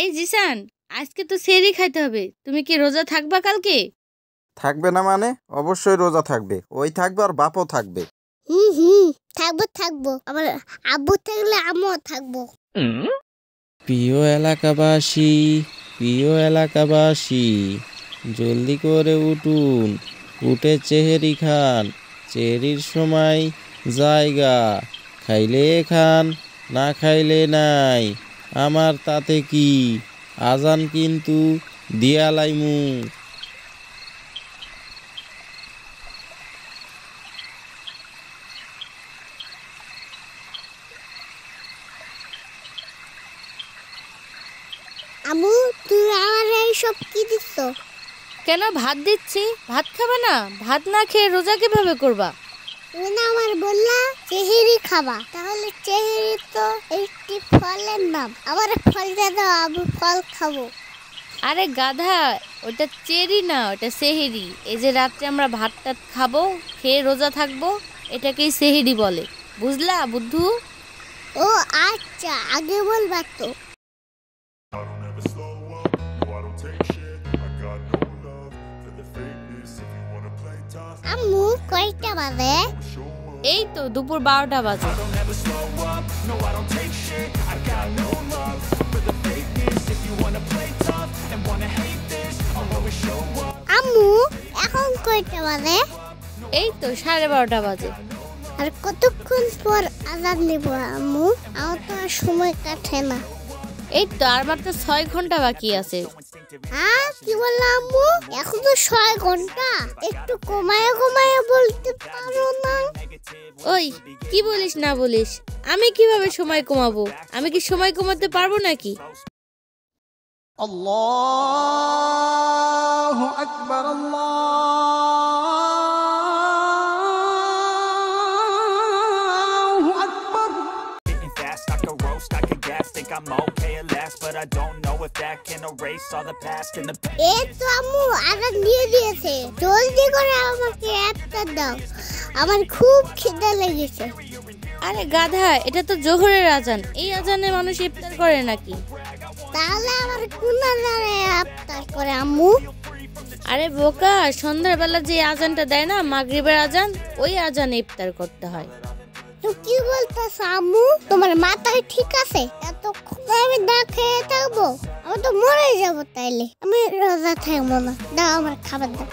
এই জিসান, আজকে তো সেহরি খাইতে হবে। তুমি কি রোজা থাকবা কালকে? থাকবে না মানে? অবশ্যই রোজা থাকবে। ওই থাকবে আর বাপও থাকবে। থাকবো। আমার আব্বু থাকলে আমিও থাকবো। প্রিয় এলাকাবাসী, জলদি করে উঠুন, উঠে চেহারি খান। চেহারির সময় জায়গা, খাইলে খান, না খাইলে নাই, আমার তাতে কি। আজান কিন্তু দিয়ালাইমু। আম্মু, তুমি আমার এইসব কি দিচ্ছ? কেন ভাত দিচ্ছি? ভাত খাবা না? ভাত না খেয়ে রোজা কিভাবে করবা? তুমি না আমার বললা চেহারি খাবা, তাহলে চেহারি তো একটি ফলের নাম। আমার ফলটা দাও, আমি ফল খাবো। আরে গাধা, ওটা চেরি না, ওটা সেহেরি। এই যে রাত্রে আমরা ভাত টাত খাবো, খেয়ে রোজা থাকবো, এটাকেই সেহেরি বলে। বুঝলা বুদ্ধু? ও আচ্ছা, আগে বলবা তো। আম্মু, কয়টা বাজে? এই তো দুপুর 12টা বাজে। আম্মু, এখন কয়টা বাজে? এই তো 12:30 বাজে। আর কতক্ষণ পর আজান দিব আম্মু? আমার তো আর সময় কাটে না। এই তো আর মাত্র 6 ঘন্টা বাকি আছে। কি বললাম আম্মু? এখন তো 6 ঘন্টা। একটু কমায় বলতে পারো না? ওই কি বলিস না বলিস, আমি কিভাবে সময় কমাবো? আমি কি সময় কমাতে পারবো নাকি? আল্লাহু আকবার, আল্লাহু আকবার। Getting fast, I could roast, I could gas, think I'm okay at last, but I don't know if that can erase all the past and the past. এই তো আম্মু, আজান দিয়ে দিয়েছে। জলদি করে আমাকে একটা দাও, আমার খুব খিদে লেগেছে। আরে গাধা, এটা তো জোহরের আজান। এই আজানে মানুষ ইফতার করে নাকি? তাহলে আমার কোন আজানে ইফতার করে আম্মু? আরে বোকা, সন্ধ্যাবেলা যে আজানটা দেয় না, মাগরিবের আজান, ওই আজানে ইফতার করতে হয়। তো কি বলতেছ আম্মু? তোমার মাথায় ঠিক আছে? এতক্ষণ আমি না খেয়ে থাকবো? আমি তো মরে যাবো তাইলে। আমি রোজা থাকবো না। দাও আমার খাবার দাও।